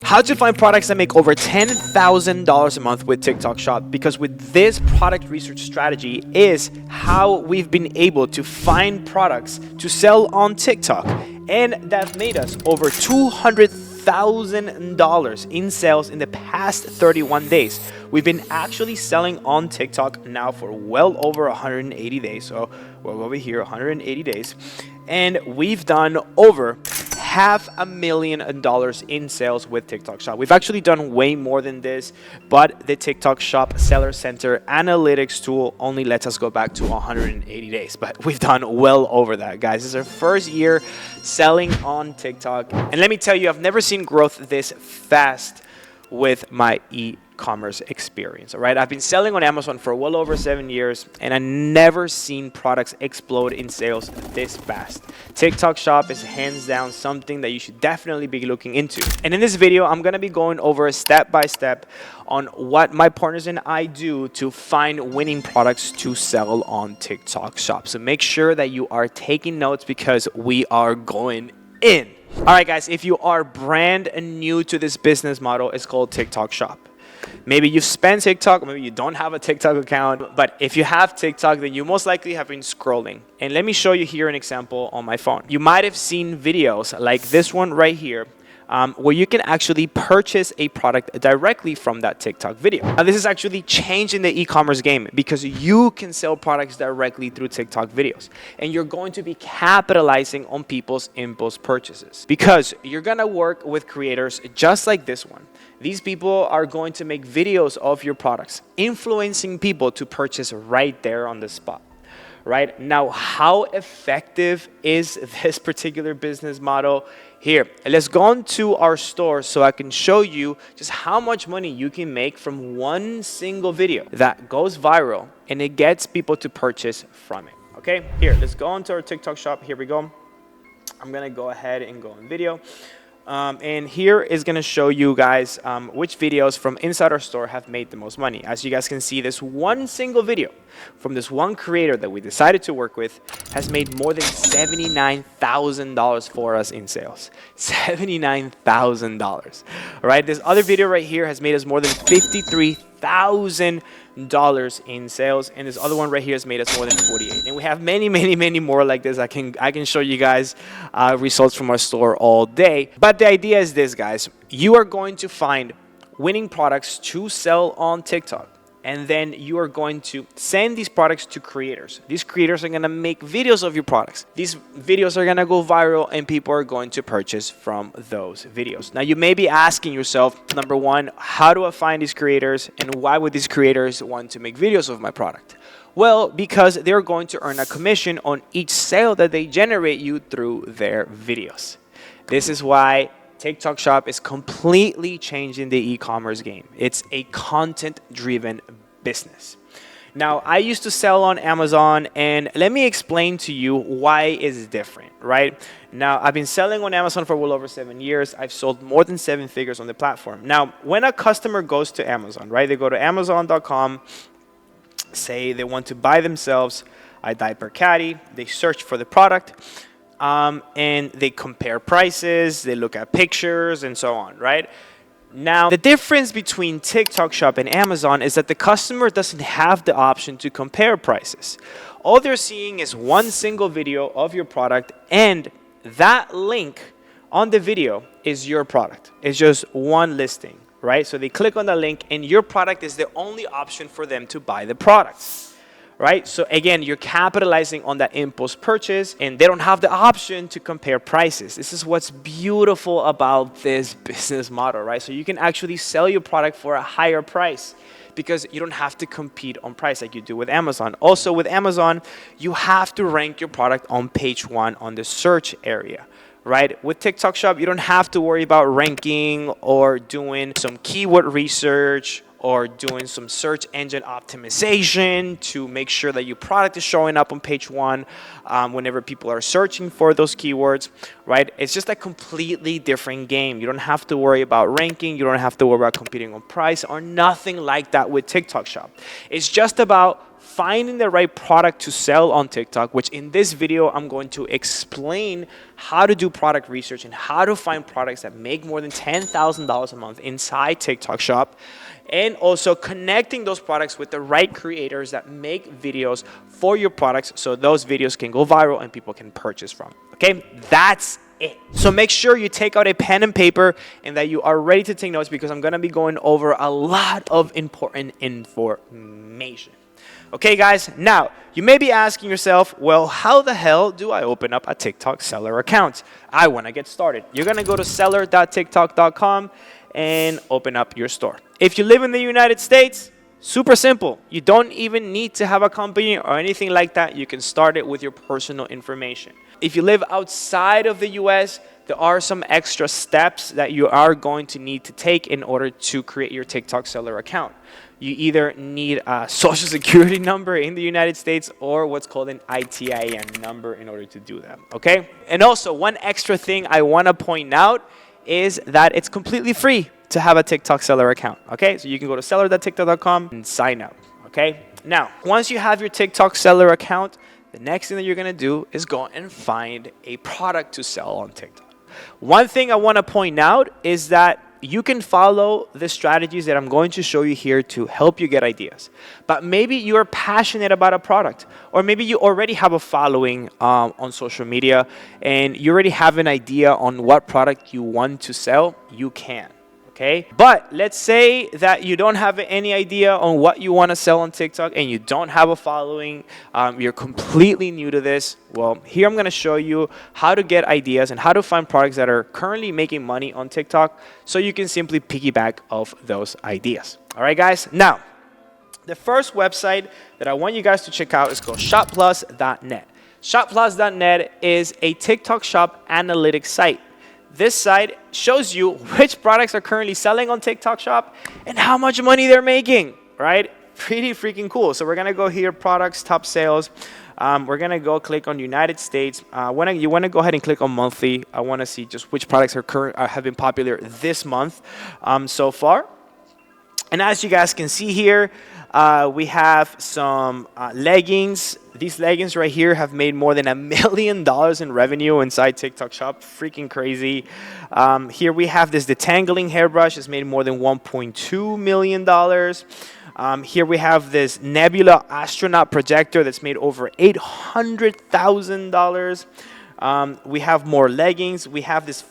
How to find products that make over $10,000 a month with TikTok Shop, because with this product research strategy is how we've been able to find products to sell on TikTok, and that made us over $200,000 in sales in the past 31 days. We've been actually selling on TikTok now for well over 180 days. So we're over here 180 days, and we've done over $500,000 in sales with TikTok Shop. We've actually done way more than this, but the TikTok Shop Seller Center analytics tool only lets us go back to 180 days. But we've done well over that, guys. This is our first year selling on TikTok. And let me tell you, I've never seen growth this fast with my e-commerce experience. All right, I've been selling on Amazon for well over 7 years, and I've never seen products explode in sales this fast. TikTok Shop is hands down something that you should definitely be looking into. And in this video, I'm gonna be going over step by step on what my partners and I do to find winning products to sell on TikTok Shop. So make sure that you are taking notes, because we are going in. All right, guys, if you are brand new to this business model, it's called TikTok Shop. Maybe you've spent TikTok, maybe you don't have a TikTok account, but if you have TikTok, then you most likely have been scrolling. And let me show you here an example on my phone. You might have seen videos like this one right here, where you can actually purchase a product directly from that TikTok video. Now, this is actually changing the e-commerce game, because you can sell products directly through TikTok videos, and you're going to be capitalizing on people's impulse purchases, because you're gonna work with creators just like this one. These people are going to make videos of your products, influencing people to purchase right there on the spot. Right now, how effective is this particular business model? Here, let's go into our store so I can show you just how much money you can make from one single video that goes viral and it gets people to purchase from it. Okay, here, let's go into our TikTok Shop. Here we go. I'm gonna go ahead and go on video. And here is going to show you guys which videos from inside our store have made the most money. As you guys can see, this one single video from this one creator that we decided to work with has made more than $79,000 for us in sales. $79,000. All right, this other video right here has made us more than $53,000 in sales, and this other one right here has made us more than 48. And we have many more like this. I can show you guys results from our store all day. But the idea is this, guys: you are going to find winning products to sell on TikTok, and then you are going to send these products to creators. These creators are going to make videos of your products. These videos are going to go viral, and people are going to purchase from those videos. Now, you may be asking yourself, number one, how do I find these creators, and why would these creators want to make videos of my product? Well, because they're going to earn a commission on each sale that they generate you through their videos. This is why TikTok Shop is completely changing the e-commerce game. It's a content-driven business. Now, I used to sell on Amazon, and let me explain to you why it's different, right? Now, I've been selling on Amazon for well over 7 years. I've sold more than 7 figures on the platform. Now, when a customer goes to Amazon, right, they go to Amazon.com, say they want to buy themselves a diaper caddy, they search for the product, and they compare prices, they look at pictures, and so on, right? Now, the difference between TikTok Shop and Amazon is that the customer doesn't have the option to compare prices. All they're seeing is one single video of your product, and that link on the video is your product. It's just one listing, right? So they click on the link, and your product is the only option for them to buy the product. Right? So again, you're capitalizing on that impulse purchase, and they don't have the option to compare prices. This is what's beautiful about this business model, right? So you can actually sell your product for a higher price, because you don't have to compete on price like you do with Amazon. Also, with Amazon, you have to rank your product on page 1 on the search area. Right? With TikTok Shop, you don't have to worry about ranking or doing some keyword research or doing some search engine optimization to make sure that your product is showing up on page 1 whenever people are searching for those keywords, right? It's just a completely different game. You don't have to worry about ranking. You don't have to worry about competing on price or nothing like that with TikTok Shop. It's just about finding the right product to sell on TikTok, which in this video, I'm going to explain how to do product research and how to find products that make more than $10,000 a month inside TikTok Shop, and also connecting those products with the right creators that make videos for your products so those videos can go viral and people can purchase from. Okay, that's it. So make sure you take out a pen and paper and that you are ready to take notes, because I'm going to be going over a lot of important information. Okay, guys, now you may be asking yourself, well, how the hell do I open up a TikTok seller account? I want to get started. You're going to go to seller.tiktok.com and open up your store. If you live in the United States, super simple. You don't even need to have a company or anything like that. You can start it with your personal information. If you live outside of the US, there are some extra steps that you are going to need to take in order to create your TikTok seller account. You either need a social security number in the United States or what's called an ITIN number in order to do that, okay? And also, one extra thing I want to point out is that it's completely free to have a TikTok seller account, okay? So you can go to seller.tiktok.com and sign up, okay? Now, once you have your TikTok seller account, the next thing that you're gonna do is go and find a product to sell on TikTok. One thing I wanna point out is that you can follow the strategies that I'm going to show you here to help you get ideas. But maybe you're passionate about a product, or maybe you already have a following on social media and you already have an idea on what product you want to sell, you can. Okay? But let's say that you don't have any idea on what you want to sell on TikTok and you don't have a following, you're completely new to this. Well, here I'm going to show you how to get ideas and how to find products that are currently making money on TikTok so you can simply piggyback off those ideas. All right, guys? Now, the first website that I want you guys to check out is called shopplus.net. Shopplus.net is a TikTok shop analytics site. This site shows you which products are currently selling on TikTok Shop and how much money they're making, right? Pretty freaking cool. So we're going to go here, products, top sales. We're going to go click on United States. You want to go ahead and click on monthly. I want to see just which products have been popular this month so far. And as you guys can see here, we have some leggings. These leggings right here have made more than $1 million in revenue inside TikTok Shop. Freaking crazy. Here we have this detangling hairbrush. It's made more than $1.2 million. Here we have this Nebula astronaut projector that's made over $800,000. We have more leggings. We have this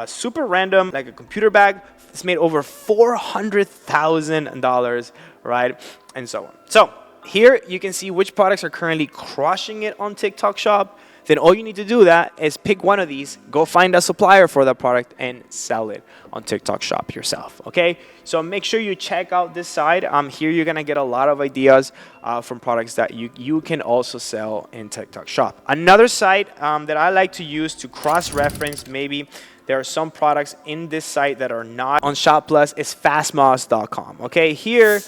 super random, like a computer bag. It's made over $400,000, right? And so on. So here you can see which products are currently crushing it on TikTok Shop. Then all you need to do that is pick one of these, go find a supplier for that product and sell it on TikTok Shop yourself, okay? So make sure you check out this side. Here you're gonna get a lot of ideas from products that you can also sell in TikTok Shop. Another site that I like to use to cross-reference, maybe there are some products in this site that are not on Shop Plus, is fastmouse.com, okay? Here,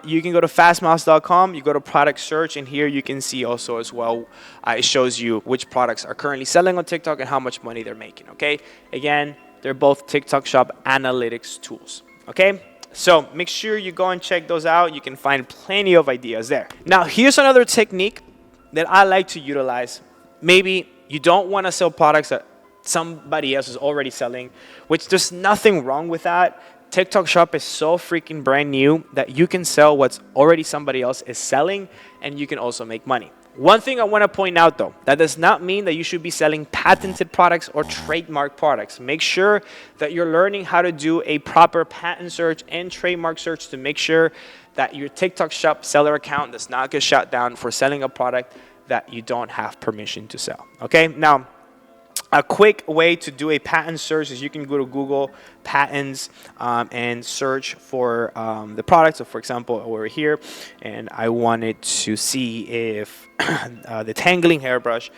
you can go to fastmouse.com, you go to product search, and here you can see also as well, it shows you which products are currently selling on TikTok and how much money they're making, okay? Again, they're both TikTok Shop analytics tools, okay? So make sure you go and check those out. You can find plenty of ideas there. Now, here's another technique that I like to utilize. Maybe you don't want to sell products that somebody else is already selling, which there's nothing wrong with that. TikTok Shop is so freaking brand new that you can sell what's already somebody else is selling, and you can also make money. One thing I want to point out though, that does not mean that you should be selling patented products or trademark products. Make sure that you're learning how to do a proper patent search and trademark search to make sure that your TikTok Shop seller account does not get shut down for selling a product that you don't have permission to sell. Okay, now, a quick way to do a patent search is you can go to Google patents and search for the product. So for example, over here, and I wanted to see if the tangling hairbrush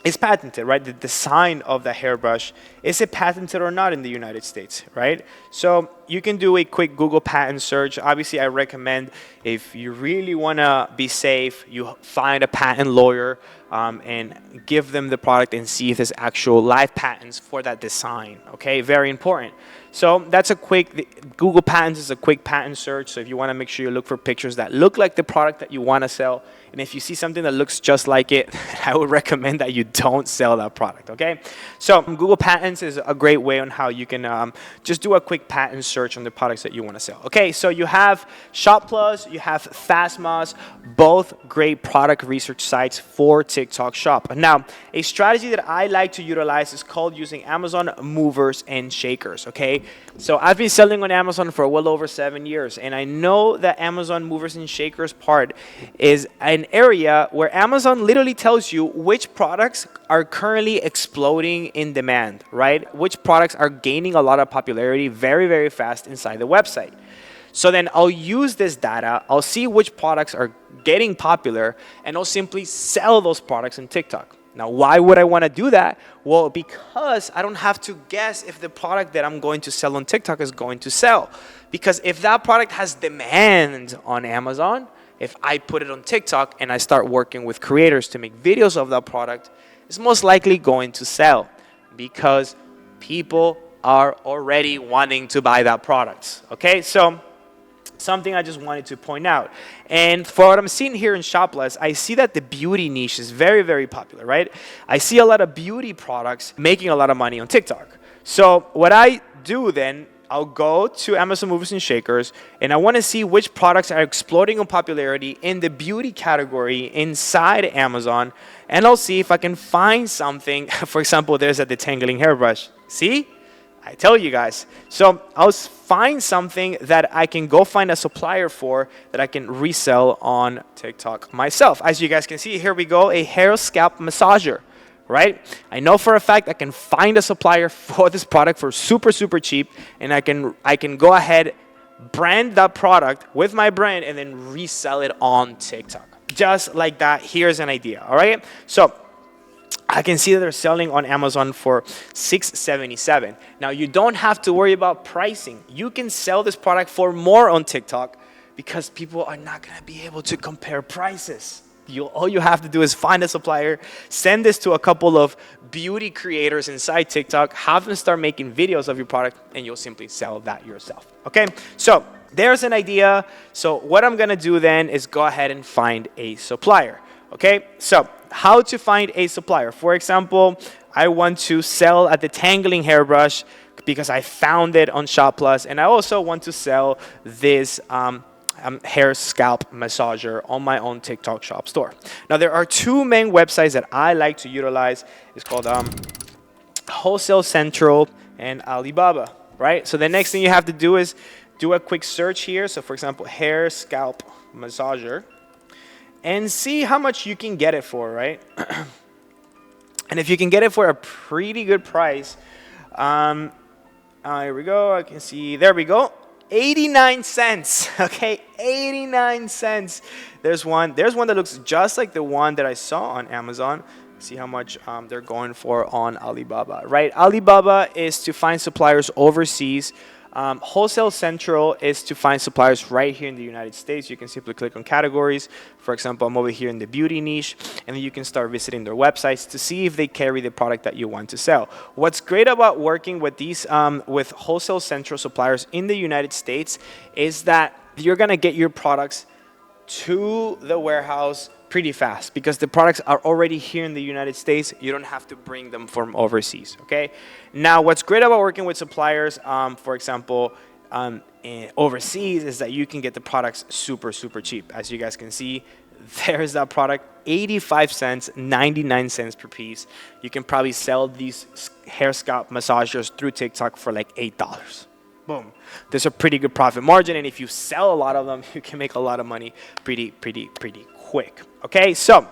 is patented, right? The design of the hairbrush, is it patented or not in the United States, right? So you can do a quick Google patent search. Obviously, I recommend, if you really want to be safe, you find a patent lawyer and give them the product and see if there's actual live patents for that design. Okay, very important. So that's a quick, Google Patents is a quick patent search. So if you want to make sure you look for pictures that look like the product that you want to sell, and if you see something that looks just like it, I would recommend that you don't sell that product, okay? So Google Patents is a great way on how you can just do a quick patent search on the products that you want to sell. Okay, so you have ShopPlus, you have Fastmoz, both great product research sites for TikTok Shop. Now, a strategy that I like to utilize is called using Amazon movers and shakers, okay? So I've been selling on Amazon for well over 7 years, and I know that Amazon movers and shakers part is an area where Amazon literally tells you which products are currently exploding in demand, right? Which products are gaining a lot of popularity very, very fast inside the website. So then I'll use this data, I'll see which products are getting popular, and I'll simply sell those products on TikTok. Now, why would I want to do that? Well, because I don't have to guess if the product that I'm going to sell on TikTok is going to sell. Because if that product has demand on Amazon, if I put it on TikTok and I start working with creators to make videos of that product, it's most likely going to sell because people are already wanting to buy that product. Okay, so something I just wanted to point out. And for what I'm seeing here in ShopPlus, I see that the beauty niche is very, very popular, right? I see a lot of beauty products making a lot of money on TikTok. So what I do then, I'll go to Amazon Movers and Shakers, and I want to see which products are exploding in popularity in the beauty category inside Amazon, and I'll see if I can find something. For example, there's a detangling hairbrush. See? I tell you guys. So I'll find something that I can go find a supplier for that I can resell on TikTok myself. As you guys can see, here we go, a hair scalp massager, right? I know for a fact I can find a supplier for this product for super, super cheap, and I can go ahead, brand that product with my brand, and then resell it on TikTok. Just like that, here's an idea, all right? So I can see that they're selling on Amazon for $6.77. Now, you don't have to worry about pricing. You can sell this product for more on TikTok because people are not going to be able to compare prices. All you have to do is find a supplier, send this to a couple of beauty creators inside TikTok, have them start making videos of your product, and you'll simply sell that yourself. Okay, so there's an idea. So what I'm going to do then is go ahead and find a supplier. Okay, so how to find a supplier. For example, I want to sell a detangling hairbrush because I found it on ShopPlus, and I also want to sell this hair scalp massager on my own TikTok shop store. Now, there are two main websites that I like to utilize. It's called Wholesale Central and Alibaba, right? So the next thing you have to do is do a quick search here. So for example, hair scalp massager, and see how much you can get it for, right? And if you can get it for a pretty good price, here we go. I can see, there we go. 89 cents, okay, 89 cents. There's one that looks just like the one that I saw on Amazon. See how much they're going for on Alibaba, right? Alibaba is to find suppliers overseas. Wholesale Central is to find suppliers right here in the United States. You can simply click on categories. For example, I'm over here in the beauty niche, and then you can start visiting their websites to see if they carry the product that you want to sell. What's great about working with these with Wholesale Central suppliers in the United States is that you're gonna get your products to the warehouse pretty fast because the products are already here in the United States. You don't have to bring them from overseas, okay? Now, what's great about working with suppliers, for example, overseas, is that you can get the products super, super cheap. As you guys can see, there's that product, 85 cents, 99 cents per piece. You can probably sell these hair scalp massagers through TikTok for like $8. Boom. There's a pretty good profit margin, and if you sell a lot of them, you can make a lot of money pretty quick. Okay, so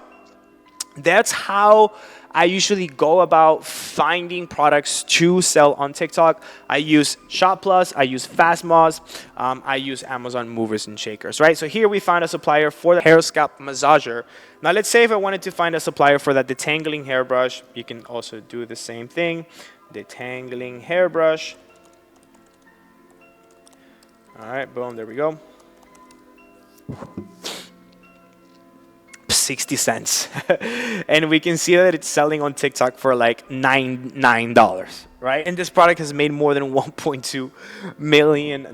that's how I usually go about finding products to sell on TikTok. I use ShopPlus, I use Fastmoz, I use Amazon Movers and Shakers, right? So here we found a supplier for the hair scalp massager. Now let's say if I wanted to find a supplier for that detangling hairbrush, you can also do the same thing. Detangling hairbrush. All right, boom, there we go. 60 cents. And we can see that it's selling on TikTok for like $9, right? And this product has made more than $1.2 million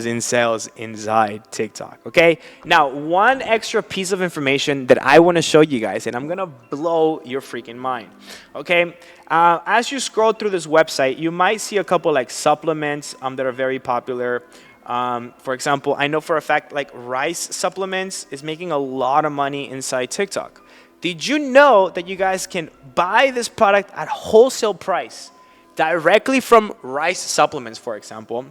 in sales inside TikTok, okay? Now, one extra piece of information that I want to show you guys, and I'm going to blow your freaking mind, okay? As you scroll through this website, you might see a couple like supplements that are very popular. For example, I know for a fact like rice supplements is making a lot of money inside TikTok. Did you know that you guys can buy this product at wholesale price directly from rice supplements, for example,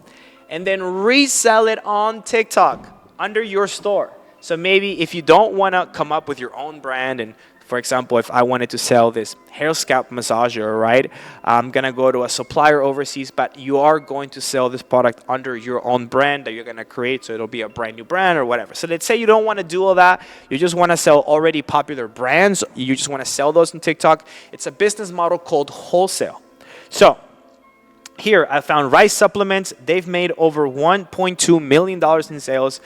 and then resell it on TikTok under your store? So maybe if you don't want to come up with your own brand, and for example, if I wanted to sell this hair scalp massager, right, I'm going to go to a supplier overseas, but you are going to sell this product under your own brand that you're going to create, so it'll be a brand new brand or whatever. So let's say you don't want to do all that. You just want to sell already popular brands. You just want to sell those on TikTok. It's a business model called wholesale. So here, I found rice supplements. They've made over $1.2 million in sales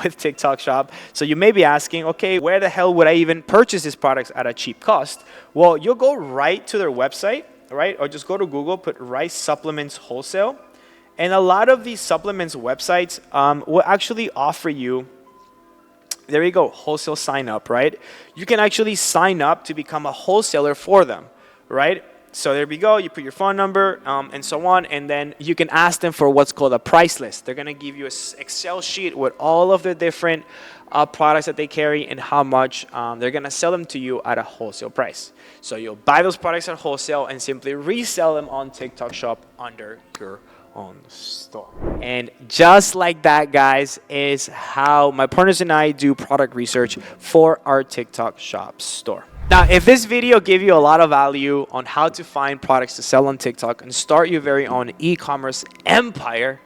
with TikTok Shop. So you may be asking, okay, where the hell would I even purchase these products at a cheap cost? Well, you'll go right to their website, right? Or just go to Google, put rice supplements wholesale. And a lot of these supplements websites will actually offer you, there you go, wholesale sign up, right? You can actually sign up to become a wholesaler for them, right? So there we go, you put your phone number and so on, and then you can ask them for what's called a price list. They're gonna give you an Excel sheet with all of the different products that they carry and how much they're gonna sell them to you at a wholesale price. So you'll buy those products at wholesale and simply resell them on TikTok Shop under your own store. And just like that, guys, is how my partners and I do product research for our TikTok Shop store. Now, if this video gave you a lot of value on how to find products to sell on TikTok and start your very own e-commerce empire,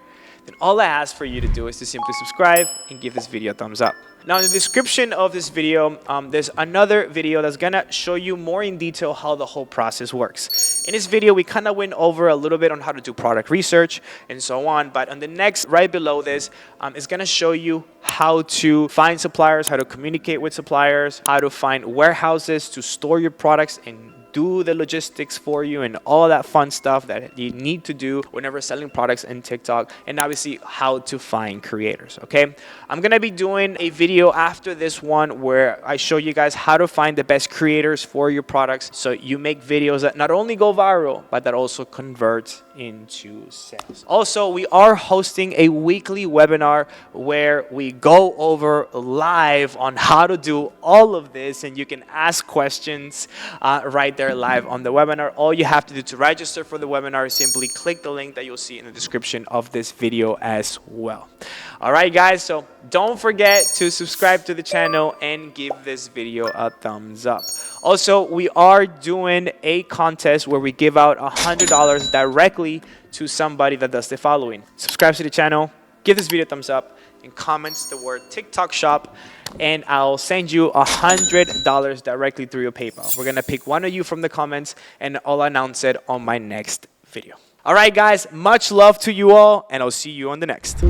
then all I ask for you to do is to simply subscribe and give this video a thumbs up. Now, in the description of this video, there's another video that's gonna show you more in detail how the whole process works. In this video, we kind of went over a little bit on how to do product research and so on, but on the next, right below this, is gonna show you how to find suppliers, how to communicate with suppliers, how to find warehouses to store your products and do the logistics for you and all that fun stuff that you need to do whenever selling products in TikTok, and obviously how to find creators, okay? I'm gonna be doing a video after this one where I show you guys how to find the best creators for your products so you make videos that not only go viral, but that also convert into sales. Also, we are hosting a weekly webinar where we go over live on how to do all of this, and you can ask questions right there live on the webinar. All you have to do to register for the webinar is simply click the link that you'll see in the description of this video as well. All right, guys, so don't forget to subscribe to the channel and give this video a thumbs up. Also, we are doing a contest where we give out $100 directly to somebody that does the following: subscribe to the channel, give this video a thumbs up, and comments the word TikTok Shop, and I'll send you $100 directly through your PayPal. We're gonna pick one of you from the comments, and I'll announce it on my next video. All right, guys, much love to you all, and I'll see you on the next.